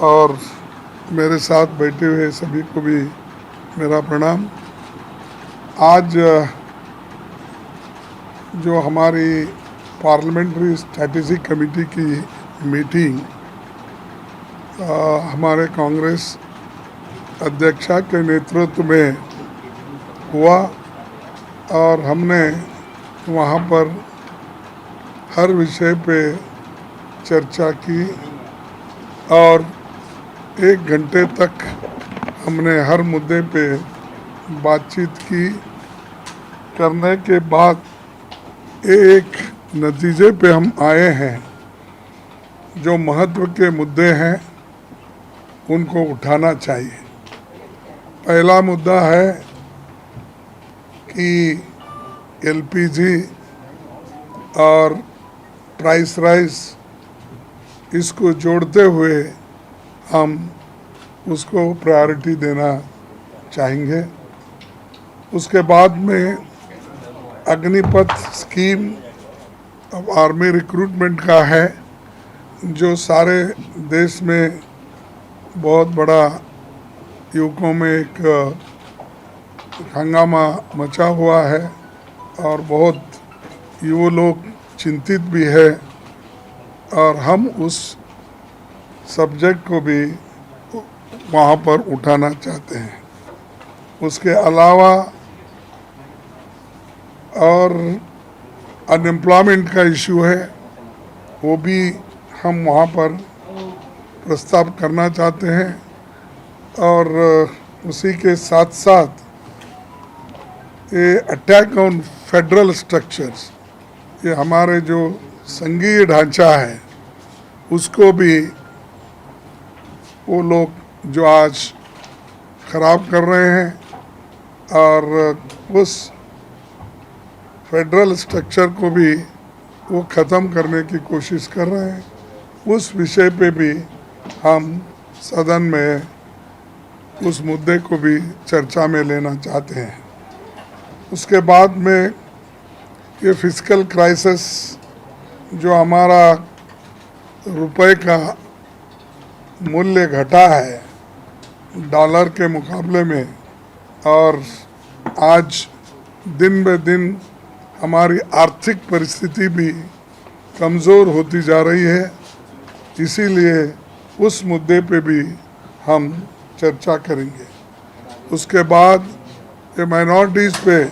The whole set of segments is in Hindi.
और मेरे साथ बैठे हुए सभी को भी मेरा प्रणाम। आज जो हमारी पार्लियामेंट्री स्ट्रैटेजिक कमेटी की मीटिंग हमारे कांग्रेस अध्यक्षा के नेतृत्व में हुआ और हमने वहाँ पर हर विषय पे चर्चा की और 1 घंटे तक हमने हर मुद्दे पे बातचीत की। करने के बाद एक नतीजे पे हम आए हैं, जो महत्व के मुद्दे हैं उनको उठाना चाहिए। पहला मुद्दा है कि एलपीजी और प्राइस राइस, इसको जोड़ते हुए हम उसको प्रायोरिटी देना चाहेंगे। उसके बाद में अग्निपथ स्कीम अब आर्मी रिक्रूटमेंट का है, जो सारे देश में बहुत बड़ा युवकों में एक हंगामा मचा हुआ है और बहुत युवा लोग चिंतित भी है और हम उस सब्जेक्ट को भी वहाँ पर उठाना चाहते हैं। उसके अलावा और अनएम्प्लॉयमेंट का इशू है, वो भी हम वहाँ पर प्रस्ताव करना चाहते हैं। और उसी के साथ साथ ये अटैक ऑन फेडरल स्ट्रक्चर्स, ये हमारे जो संघीय ढांचा है उसको भी वो लोग जो आज ख़राब कर रहे हैं और उस फेडरल स्ट्रक्चर को भी वो ख़त्म करने की कोशिश कर रहे हैं। उस विषय पे भी हम सदन में उस मुद्दे को भी चर्चा में लेना चाहते हैं। उसके बाद में ये फिस्कल क्राइसिस, जो हमारा रुपए का मूल्य घटा है डॉलर के मुकाबले में, और आज दिन ब दिन हमारी आर्थिक परिस्थिति भी कमज़ोर होती जा रही है, इसीलिए उस मुद्दे पे भी हम चर्चा करेंगे। उसके बाद ये माइनॉरिटीज़ पे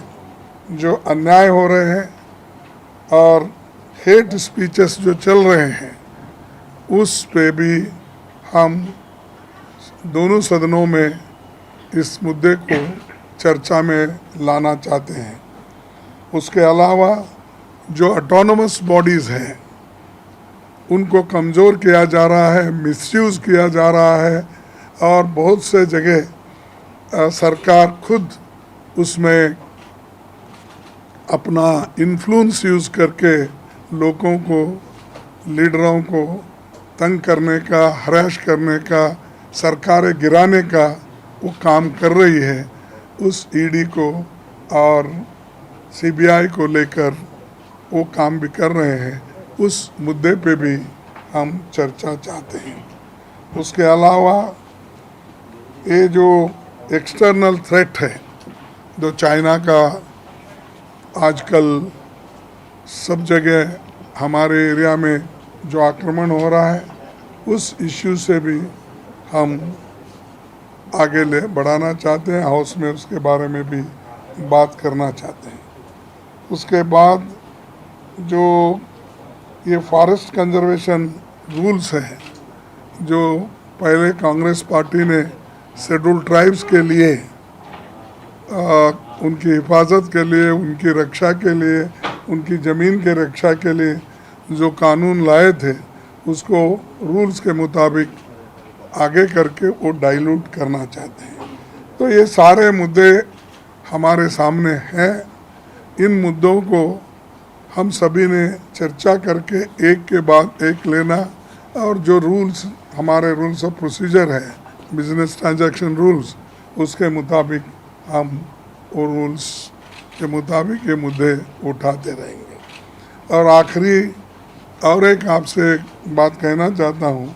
जो अन्याय हो रहे हैं और हेट स्पीचेस जो चल रहे हैं, उस पे भी हम दोनों सदनों में इस मुद्दे को चर्चा में लाना चाहते हैं। उसके अलावा जो ऑटोनोमस बॉडीज़ हैं उनको कमज़ोर किया जा रहा है, मिसयूज़ किया जा रहा है और बहुत से जगह सरकार खुद उसमें अपना इन्फ्लुएंस यूज़ करके लोगों को, लीडरों को तंग करने का, हरास करने का, सरकारें गिराने का वो काम कर रही है। उस ईडी को और सीबीआई को लेकर वो काम भी कर रहे हैं, उस मुद्दे पे भी हम चर्चा चाहते हैं। उसके अलावा ये जो एक्सटर्नल थ्रेट है, जो चाइना का आजकल सब जगह हमारे एरिया में जो आक्रमण हो रहा है, उस इश्यू से भी हम आगे बढ़ाना चाहते हैं। हाउस में उसके बारे में भी बात करना चाहते हैं। उसके बाद जो ये फॉरेस्ट कंजर्वेशन रूल्स हैं, जो पहले कांग्रेस पार्टी ने शेड्यूल ट्राइब्स के लिए उनकी हिफाजत के लिए, उनकी रक्षा के लिए, उनकी ज़मीन के रक्षा के लिए जो कानून लाए थे, उसको रूल्स के मुताबिक आगे करके वो डाइल्यूट करना चाहते हैं। तो ये सारे मुद्दे हमारे सामने हैं। इन मुद्दों को हम सभी ने चर्चा करके एक के बाद एक लेना, और जो रूल्स हमारे रूल्स ऑफ प्रोसीजर है, बिजनेस ट्रांजैक्शन रूल्स, उसके मुताबिक हम वो रूल्स के मुताबिक ये मुद्दे उठाते रहेंगे। और आखिरी और एक आपसे बात कहना चाहता हूँ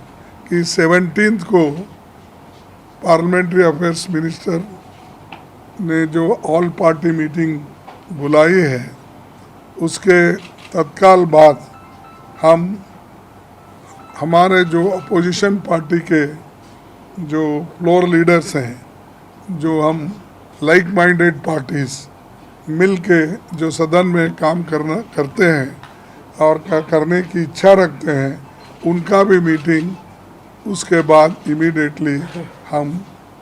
कि 17 को पार्लियामेंट्री अफेयर्स मिनिस्टर ने जो ऑल पार्टी मीटिंग बुलाई है, उसके तत्काल बाद हम हमारे जो अपोजिशन पार्टी के जो फ्लोर लीडर्स हैं, जो हम लाइक माइंडेड पार्टीज़ मिल के जो सदन में काम करते हैं और करने की इच्छा रखते हैं, उनका भी मीटिंग उसके बाद इमीडिएटली हम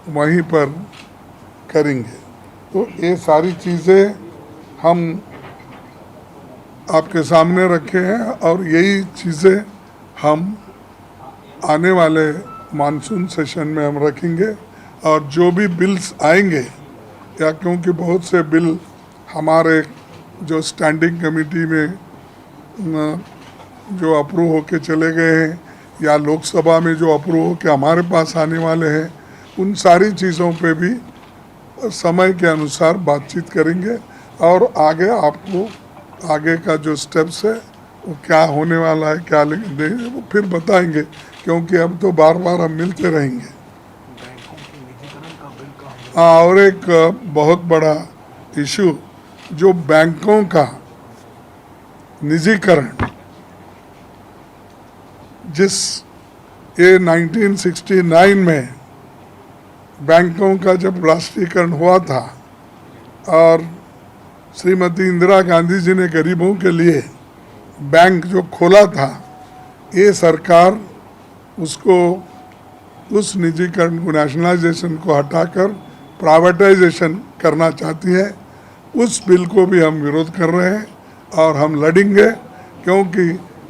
वहीं पर करेंगे। तो ये सारी चीज़ें हम आपके सामने रखे हैं और यही चीज़ें हम आने वाले मानसून सेशन में हम रखेंगे। और जो भी बिल्स आएंगे, या क्योंकि बहुत से बिल हमारे जो स्टैंडिंग कमेटी में जो अप्रूव होके चले गए हैं या लोकसभा में जो अप्रूव होके हमारे पास आने वाले हैं, उन सारी चीज़ों पे भी समय के अनुसार बातचीत करेंगे और आगे आपको आगे का जो स्टेप्स है वो क्या होने वाला है, क्या देंगे, वो फिर बताएंगे, क्योंकि अब तो बार बार हम मिलते रहेंगे। हाँ, और एक बहुत बड़ा इशू जो बैंकों का निजीकरण, जिस ये 1969 में बैंकों का जब राष्ट्रीयकरण हुआ था और श्रीमती इंदिरा गांधी जी ने गरीबों के लिए बैंक जो खोला था, ये सरकार उसको उस निजीकरण को, नेशनलाइजेशन को हटाकर प्राइवेटाइजेशन करना चाहती है। उस बिल को भी हम विरोध कर रहे हैं और हम लड़ेंगे, क्योंकि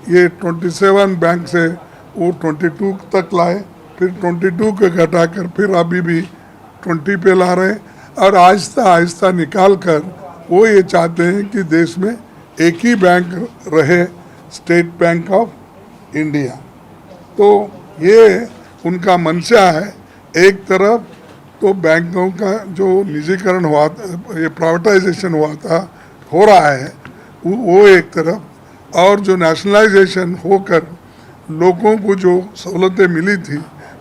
ये 27 बैंक से वो 22 तक लाए, फिर 22 को घटाकर फिर अभी भी 20 पे ला रहे हैं और आहिस्ता आहिस्ता निकाल कर वो ये चाहते हैं कि देश में एक ही बैंक रहे, स्टेट बैंक ऑफ इंडिया। तो ये उनका मंशा है। एक तरफ तो बैंकों का जो निजीकरण हुआ, ये प्राइवेटाइजेशन हुआ था, हो रहा है वो एक तरफ, और जो नेशनलाइजेशन होकर लोगों को जो सहूलतें मिली थी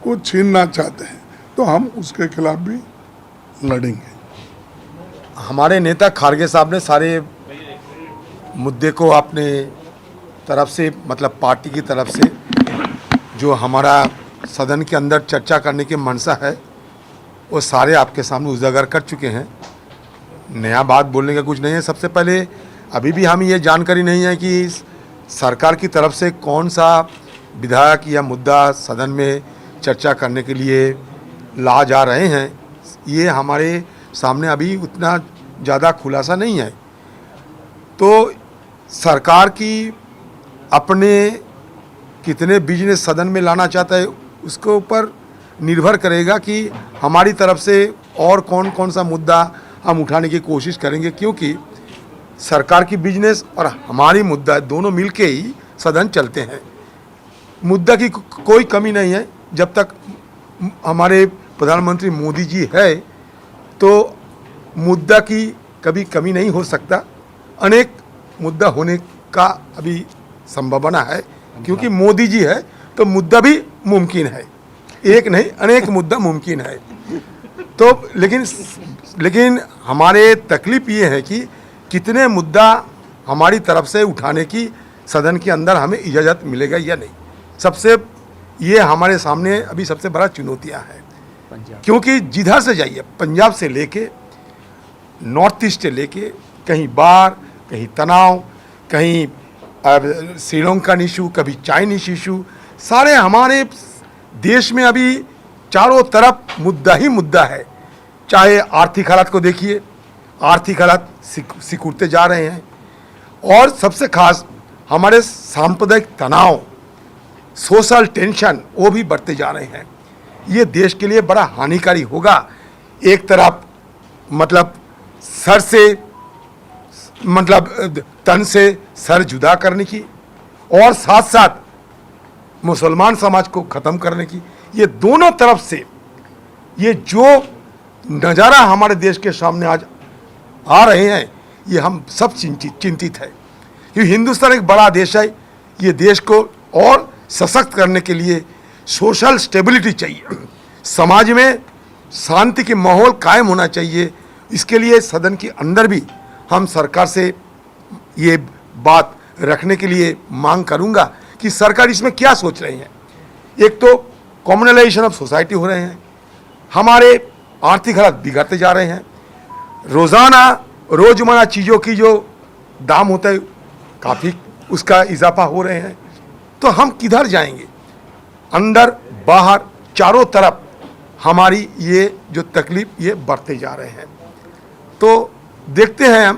वो छीनना चाहते हैं। तो हम उसके खिलाफ भी लड़ेंगे। हमारे नेता खारगे साहब ने सारे मुद्दे को अपने तरफ से, मतलब पार्टी की तरफ से जो हमारा सदन के अंदर चर्चा करने की मंशा है, वो सारे आपके सामने उजागर कर चुके हैं। नया बात बोलने का कुछ नहीं है। सबसे पहले अभी भी हमें ये जानकारी नहीं है कि सरकार की तरफ से कौन सा विधायक या मुद्दा सदन में चर्चा करने के लिए ला जा रहे हैं। ये हमारे सामने अभी उतना ज़्यादा खुलासा नहीं है। तो सरकार की अपने कितने बिजनेस सदन में लाना चाहता है, उसके ऊपर निर्भर करेगा कि हमारी तरफ से और कौन कौन सा मुद्दा हम उठाने की कोशिश करेंगे, क्योंकि सरकार की बिजनेस और हमारी मुद्दा दोनों मिलके ही सदन चलते हैं। मुद्दा की कोई कमी नहीं है। जब तक हमारे प्रधानमंत्री मोदी जी है तो मुद्दा की कभी कमी नहीं हो सकता। अनेक मुद्दा होने का अभी संभावना है, क्योंकि मोदी जी है तो मुद्दा भी मुमकिन है, एक नहीं अनेक मुद्दा मुमकिन है। तो लेकिन हमारे तकलीफ ये है कि कितने मुद्दा हमारी तरफ से उठाने की सदन के अंदर हमें इजाज़त मिलेगा या नहीं। सबसे ये हमारे सामने अभी सबसे बड़ा चुनौतियां हैं, क्योंकि जिधर से जाइए, पंजाब से लेके नॉर्थ ईस्ट से लेके, कहीं बाढ़, कहीं तनाव, कहीं श्रीलंकन इशू, कभी चाइनीज इशू, सारे हमारे देश में अभी चारों तरफ मुद्दा ही मुद्दा है। चाहे आर्थिक हालात को देखिए, आर्थिक हालात सिकुड़ते जा रहे हैं, और सबसे खास हमारे सांप्रदायिक तनाव, सोशल टेंशन, वो भी बढ़ते जा रहे हैं। ये देश के लिए बड़ा हानिकारी होगा। एक तरफ मतलब सर से, मतलब तन से सर जुदा करने की, और साथ साथ मुसलमान समाज को ख़त्म करने की, ये दोनों तरफ से ये जो नज़ारा हमारे देश के सामने आज आ रहे हैं, ये हम सब चिंतित है। क्योंकि हिंदुस्तान एक बड़ा देश है। ये देश को और सशक्त करने के लिए, सोशल स्टेबिलिटी चाहिए, समाज में शांति के माहौल कायम होना चाहिए। इसके लिए सदन के अंदर भी हम सरकार से ये बात रखने के लिए मांग करूंगा कि सरकार इसमें क्या सोच रही है। एक तो कॉम्युनलाइजेशन ऑफ सोसाइटी हो रहे हैं, हमारे आर्थिक हालात बिगड़ते जा रहे हैं, रोज़मर्रा चीज़ों की जो दाम होता है काफ़ी उसका इजाफा हो रहे हैं, तो हम किधर जाएंगे। अंदर बाहर चारों तरफ हमारी ये जो तकलीफ ये बढ़ते जा रहे हैं। तो देखते हैं,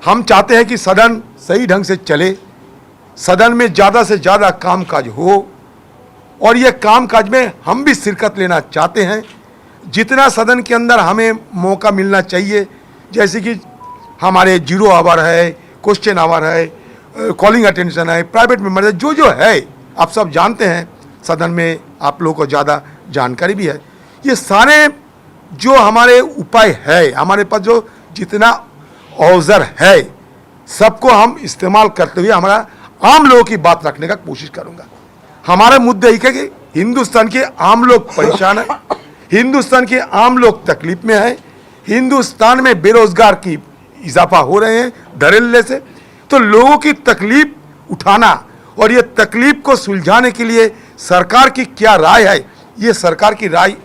हम चाहते हैं कि सदन सही ढंग से चले, सदन में ज़्यादा से ज़्यादा कामकाज हो, और ये कामकाज में हम भी शिरकत लेना चाहते हैं। जितना सदन के अंदर हमें मौका मिलना चाहिए, जैसे कि हमारे 0 आवर है, क्वेश्चन आवर है, कॉलिंग अटेंशन है, प्राइवेट मेंबर है, जो है आप सब जानते हैं, सदन में आप लोगों को ज़्यादा जानकारी भी है। ये सारे जो हमारे उपाय है, हमारे पास जो जितना औज़र है, सबको हम इस्तेमाल करते हुए हमारा आम लोगों की बात रखने का कोशिश करूँगा। हमारा मुद्दा ये है कि हिंदुस्तान के आम लोग परेशान है, हिंदुस्तान के आम लोग तकलीफ में है, हिंदुस्तान में बेरोजगार की इजाफा हो रहे हैं धड़ल्ले से। तो लोगों की तकलीफ उठाना और ये तकलीफ को सुलझाने के लिए सरकार की क्या राय है, ये सरकार की राय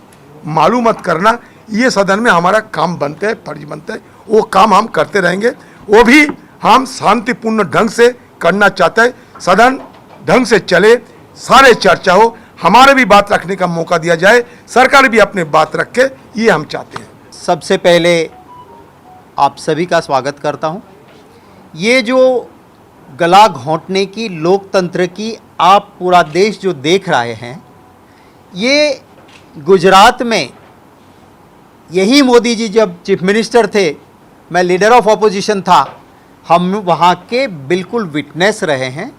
मालूमात करना, ये सदन में हमारा काम बनता है, फर्ज बनता है। वो काम हम करते रहेंगे, वो भी हम शांतिपूर्ण ढंग से करना चाहते हैं। सदन ढंग से चले, सारे चर्चा हो, हमारे भी बात रखने का मौका दिया जाए, सरकार भी अपने बात रखे, ये हम चाहते हैं। सबसे पहले आप सभी का स्वागत करता हूं। ये जो गला घोंटने की लोकतंत्र की आप पूरा देश जो देख रहे हैं, ये गुजरात में यही मोदी जी जब चीफ मिनिस्टर थे, मैं लीडर ऑफ ऑपोजिशन था, हम वहाँ के बिल्कुल विटनेस रहे हैं।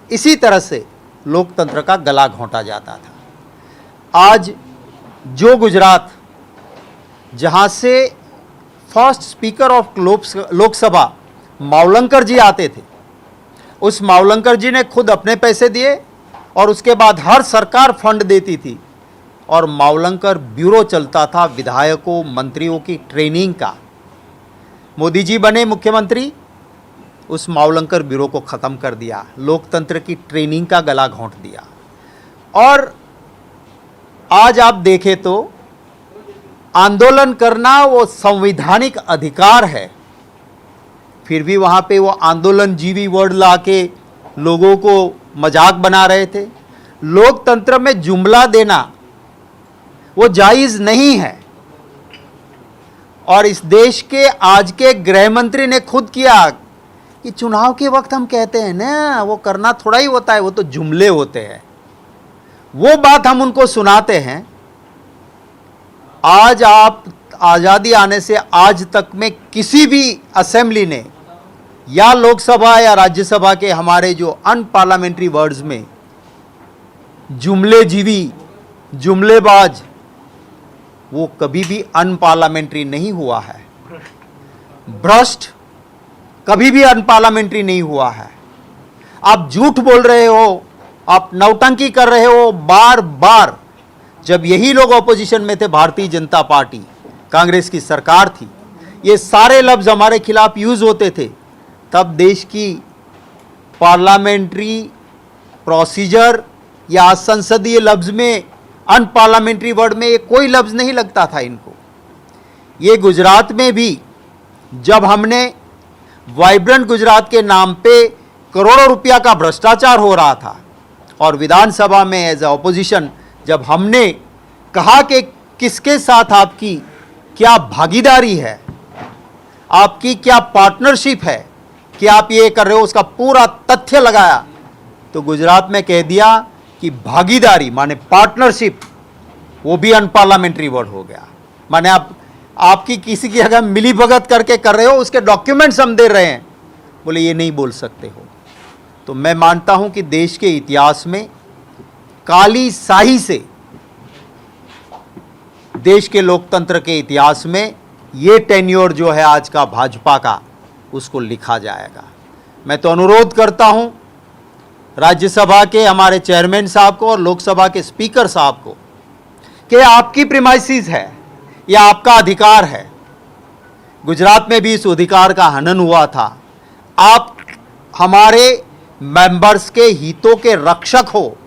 इसी तरह से लोकतंत्र का गला घोंटा जाता था। आज जो गुजरात जहाँ से first speaker of Lok Sabha Mavalankar ji आते थे, उस मावलंकर जी ने खुद अपने पैसे दिए और उसके बाद हर सरकार फंड देती थी, और मावलंकर ब्यूरो चलता था विधायकों मंत्रियों की ट्रेनिंग का। मोदी जी बने मुख्यमंत्री, उस मावलंकर ब्यूरो को ख़त्म कर दिया, लोकतंत्र की ट्रेनिंग का गला घोंट दिया। और आज आप देखें तो आंदोलन करना वो संवैधानिक अधिकार है, फिर भी वहाँ पे वो आंदोलनजीवी वर्ड ला के लोगों को मजाक बना रहे थे। लोकतंत्र में जुमला देना वो जायज़ नहीं है। और इस देश के आज के गृह मंत्री ने खुद किया कि चुनाव के वक्त हम कहते हैं ना, वो करना थोड़ा ही होता है, वो तो जुमले होते हैं। वो बात हम उनको सुनाते हैं। आज आप आज़ादी आने से आज तक में किसी भी असेंबली ने या लोकसभा या राज्यसभा के हमारे जो अनपार्लियामेंट्री वर्ड्स में जुमलेजीवी, जुमलेबाज, वो कभी भी अनपार्लियामेंट्री नहीं हुआ है। भ्रष्ट कभी भी अनपार्लियामेंट्री नहीं हुआ है। आप झूठ बोल रहे हो, आप नौटंकी कर रहे हो बार बार। जब यही लोग ऑपोजिशन में थे, भारतीय जनता पार्टी कांग्रेस की सरकार थी, ये सारे लफ्ज़ हमारे खिलाफ यूज़ होते थे। तब देश की पार्लियामेंट्री प्रोसीजर या संसदीय लफ्ज़ में अनपार्लियामेंट्री वर्ड में ये कोई लफ्ज़ नहीं लगता था इनको। ये गुजरात में भी जब हमने वाइब्रेंट गुजरात के नाम पे करोड़ों रुपया का भ्रष्टाचार हो रहा था, और विधानसभा में एज ए ऑपोजिशन जब हमने कहा कि किसके साथ आपकी क्या भागीदारी है, आपकी क्या पार्टनरशिप है कि आप ये कर रहे हो, उसका पूरा तथ्य लगाया, तो गुजरात में कह दिया कि भागीदारी माने पार्टनरशिप, वो भी अनपार्लियामेंट्री वर्ड हो गया। माने आपकी किसी की अगर मिली भगत करके कर रहे हो, उसके डॉक्यूमेंट्स हम दे रहे हैं, बोले ये नहीं बोल सकते हो। तो मैं मानता हूं कि देश के इतिहास में काली स्याही से देश के लोकतंत्र के इतिहास में ये टेन्योर जो है आज का भाजपा का, उसको लिखा जाएगा। मैं तो अनुरोध करता हूं राज्यसभा के हमारे चेयरमैन साहब को और लोकसभा के स्पीकर साहब को कि आपकी प्रीमाइसिस है, यह आपका अधिकार है। गुजरात में भी इस अधिकार का हनन हुआ था। आप हमारे मेंबर्स के हितों के रक्षक हो,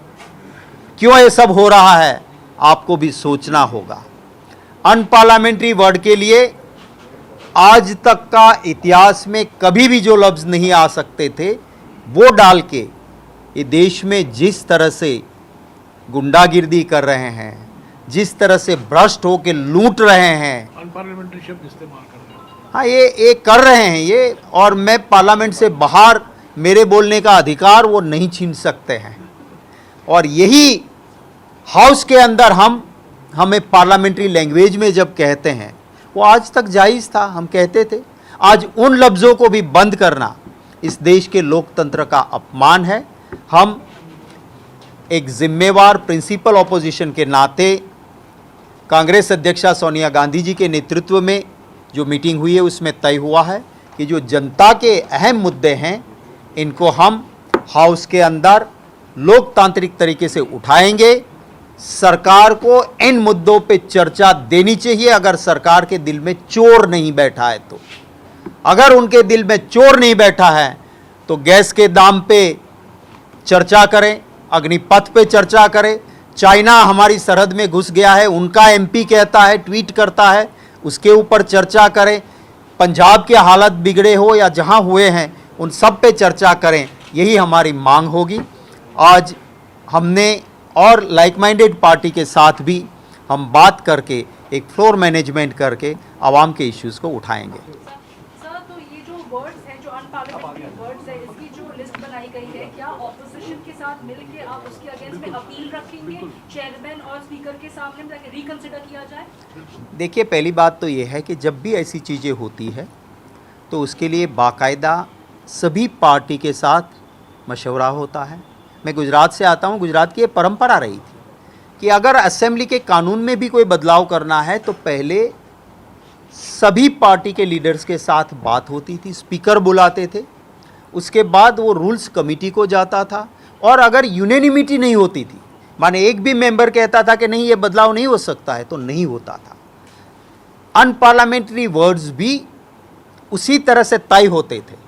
क्यों ये सब हो रहा है आपको भी सोचना होगा। अनपार्लियामेंट्री वर्ड के लिए आज तक का इतिहास में कभी भी जो लफ्ज़ नहीं आ सकते थे वो डाल के ये देश में जिस तरह से गुंडागिर्दी कर रहे हैं, जिस तरह से भ्रष्ट होकर लूट रहे हैं, अनपार्लियामेंट्री शब्द इस्तेमाल कर रहे हैं। हाँ ये कर रहे हैं ये, और मैं पार्लियामेंट से बाहर मेरे बोलने का अधिकार वो नहीं छीन सकते हैं। और यही हाउस के अंदर हमें पार्लियामेंट्री लैंग्वेज में जब कहते हैं वो आज तक जायज़ था, हम कहते थे। आज उन लफ्ज़ों को भी बंद करना इस देश के लोकतंत्र का अपमान है। हम एक जिम्मेवार प्रिंसिपल ऑपोजिशन के नाते कांग्रेस अध्यक्षा सोनिया गांधी जी के नेतृत्व में जो मीटिंग हुई है उसमें तय हुआ है कि जो जनता के अहम मुद्दे हैं इनको हम हाउस के अंदर लोकतांत्रिक तरीके से उठाएंगे। सरकार को इन मुद्दों पे चर्चा देनी चाहिए। अगर सरकार के दिल में चोर नहीं बैठा है तो, अगर उनके दिल में चोर नहीं बैठा है तो गैस के दाम पे चर्चा करें, अग्निपथ पे चर्चा करें। चाइना हमारी सरहद में घुस गया है, उनका एमपी कहता है, ट्वीट करता है, उसके ऊपर चर्चा करें। पंजाब के हालत बिगड़े हो या जहां हुए हैं उन सब पे चर्चा करें, यही हमारी मांग होगी। आज हमने और लाइक माइंडेड पार्टी के साथ भी हम बात करके एक फ्लोर मैनेजमेंट करके आवाम के इश्यूज़ को उठाएंगे। सर, तो ये जो वर्ड्स हैं, जो अनपार्लियामेंट्री वर्ड्स हैं, इसकी जो लिस्ट बनाई गई है, क्या ऑपोजिशन के साथ मिलके आप उसके अगेंस्ट में अपील रखेंगे चेयरमैन और स्पीकर के सामने ताकि रिकंसिडर किया जाए? देखिए, पहली बात तो ये है कि जब भी ऐसी चीज़ें होती है तो उसके लिए बाकायदा सभी पार्टी के साथ मशवरा होता है। मैं गुजरात से आता हूँ, गुजरात की ये परंपरा रही थी कि अगर असेंबली के कानून में भी कोई बदलाव करना है तो पहले सभी पार्टी के लीडर्स के साथ बात होती थी, स्पीकर बुलाते थे, उसके बाद वो रूल्स कमेटी को जाता था। और अगर यूनेनिमिटी नहीं होती थी, माने एक भी मेंबर कहता था कि नहीं ये बदलाव नहीं हो सकता है, तो नहीं होता था। अनपार्लियामेंट्री वर्ड्स भी उसी तरह से तय होते थे।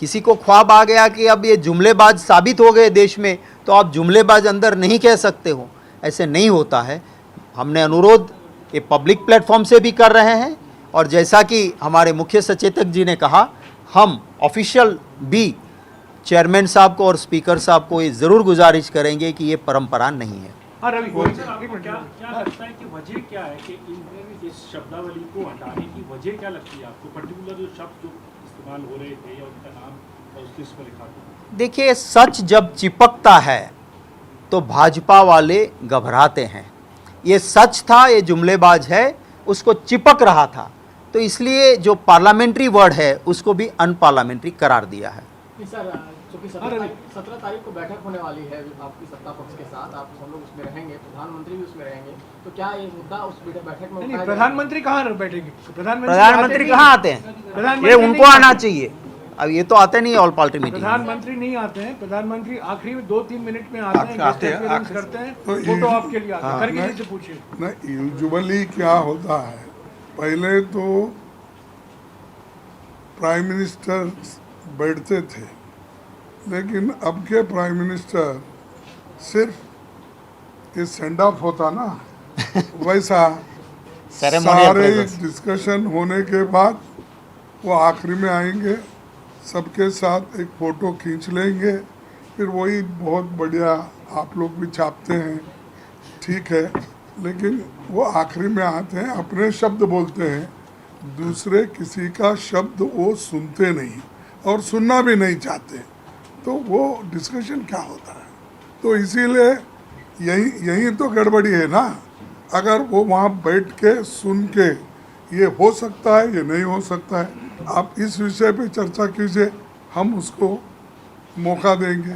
किसी को ख्वाब आ गया कि अब ये जुमलेबाज साबित हो गए देश में, तो आप जुमलेबाज अंदर नहीं कह सकते हो, ऐसे नहीं होता है। हमने अनुरोध ये पब्लिक प्लेटफॉर्म से भी कर रहे हैं, और जैसा कि हमारे मुख्य सचेतक जी ने कहा, हम ऑफिशियल भी चेयरमैन साहब को और स्पीकर साहब को ये ज़रूर गुजारिश करेंगे कि ये परंपरा नहीं है। हाँ रवि, क्या लगता है कि वजह क्या है कि इस शब्दावली को हटाने की वजह क्या लगती है आपको? पर्टिकुलर जो शब्द जो इस्तेमाल हो रहे थे या उनका नाम और उसके पर लिखा था? देखिए, सच जब चिपकता है तो भाजपा वाले घबराते हैं। ये सच था, ये जुमलेबाज है, उसको चिपक रहा था, तो इसलिए जो पार्लियामेंट्री वर्ड है उसको भी अनपार्लियामेंट्री करार दिया है। सर, चूँकि 17 तारीख को बैठक होने वाली है आपकी सत्ता पक्ष के साथ, आप सब लोग उसमें रहेंगे, प्रधानमंत्री भी उसमें रहेंगे, तो क्या ये मुद्दा उस बैठक में नहीं, प्रधानमंत्री कहाँ बैठेंगे? प्रधानमंत्री कहाँ आते हैं? ये उनको आना चाहिए। अब ये तो आते नहीं ऑल पार्टी मीटिंग। प्रधानमंत्री नहीं आते हैं। प्रधानमंत्री आखिरी में 2-3 मिनट में आते हैं, करते हैं, फोटो आपके लिए आता है। करके किसी से पूछिए ना, यूजुअली क्या होता है, पहले तो प्राइम मिनिस्टर बैठते थे, लेकिन अब के प्राइम मिनिस्टर सिर्फ ये सेंड ऑफ होता ना वैसा सारे डिस्कशन होने के बाद वो आखिरी में आएंगे, सबके साथ एक फ़ोटो खींच लेंगे, फिर वही बहुत बढ़िया आप लोग भी छापते हैं, ठीक है, लेकिन वो आखिरी में आते हैं, अपने शब्द बोलते हैं, दूसरे किसी का शब्द वो सुनते नहीं और सुनना भी नहीं चाहते, तो वो डिस्कशन क्या होता है? तो इसीलिए यही तो गड़बड़ी है ना। अगर वो वहाँ बैठ के सुन के ये हो सकता है, ये नहीं हो सकता है, आप इस विषय पे चर्चा कीजिए, हम उसको मौका देंगे।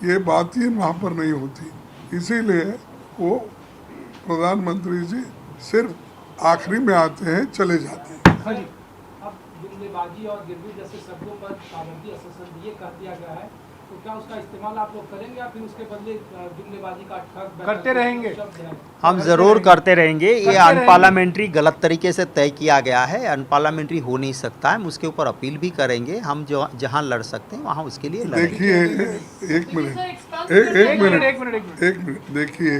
ये बात ही वहाँ पर नहीं होती, इसीलिए वो प्रधानमंत्री जी सिर्फ आखिरी में आते हैं, चले जाते हैं। हाँ जी। अब जुमलेबाजी और गिरवी जैसे शब्दों पर पाबंदी असर ये कर दिया गया है तो क्या उसका इस्तेमाल आप लोग करेंगे या फिर उसके बदले जुमलेबाजी का ठग करते रहेंगे। शब्द है? हम ज़रूर करते रहेंगे। ये करते अनपार्लियामेंट्री गलत तरीके से तय किया गया है, अनपार्लियामेंट्री हो नहीं सकता है। हम उसके ऊपर अपील भी करेंगे। हम जो जहाँ लड़ सकते हैं वहाँ उसके लिए लड़ेंगे। देखिए एक मिनट एक मिनट देखिए,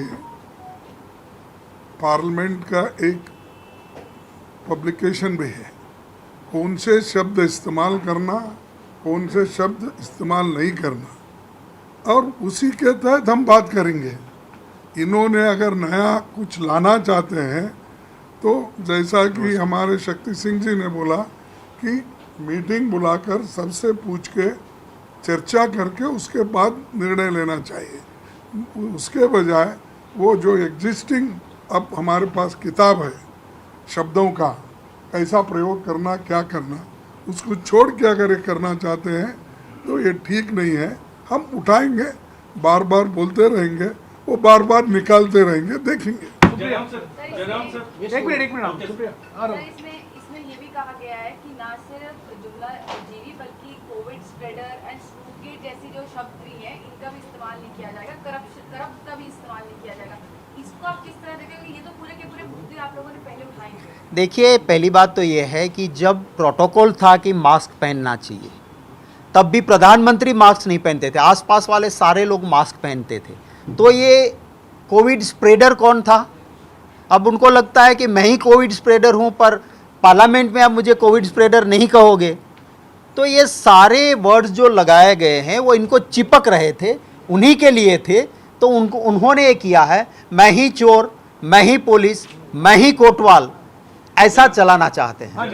पार्लियामेंट का एक पब्लिकेशन भी है, कौन से शब्द इस्तेमाल करना, कौन से शब्द इस्तेमाल नहीं करना, और उसी के तहत हम बात करेंगे। इन्होंने अगर नया कुछ लाना चाहते हैं तो जैसा कि हमारे शक्ति सिंह जी ने बोला कि मीटिंग बुलाकर सबसे पूछ के चर्चा करके उसके बाद निर्णय लेना चाहिए। उसके बजाय वो जो एग्जिस्टिंग अब हमारे पास किताब है शब्दों का, कैसा प्रयोग करना, क्या करना, उसको छोड़ के अगर ये करना चाहते हैं तो ये ठीक नहीं है। हम उठाएंगे, बार बार बोलते रहेंगे, वो बार बार निकालते रहेंगे, देखेंगे। जयराम सर, एक मिनट शुक्रिया। सर, इसमें ये भी कहा गया है कि ना सिर्फ जुमला जीवी बल्कि कोविड स्प्रेडर एंड स्नूपगेट जैसी जो शब्द भी हैं इनका भी इस्तेमाल नहीं किया जाएगा, करप्ट का भी इस्तेमाल नहीं किया जाएगा। इसको आप किस तरह देखेंगे? ये तो पूरे के पूरे मुद्दे आप लोगों ने पहले उठाए थे। देखिए, पहली बात तो ये है कि जब प्रोटोकॉल था कि मास्क पहनना चाहिए, तब भी प्रधानमंत्री मास्क नहीं पहनते थे, आसपास वाले सारे लोग मास्क पहनते थे। तो ये कोविड स्प्रेडर कौन था? अब उनको लगता है कि मैं ही कोविड स्प्रेडर हूं, पर पार्लियामेंट में आप मुझे कोविड स्प्रेडर नहीं कहोगे। तो ये सारे वर्ड्स जो लगाए गए हैं वो इनको चिपक रहे थे, उन्हीं के लिए थे। तो उन्होंने ये किया है, मैं ही चोर, मैं ही पुलिस, मैं ही कोतवाल, ऐसा चलाना चाहते हैं।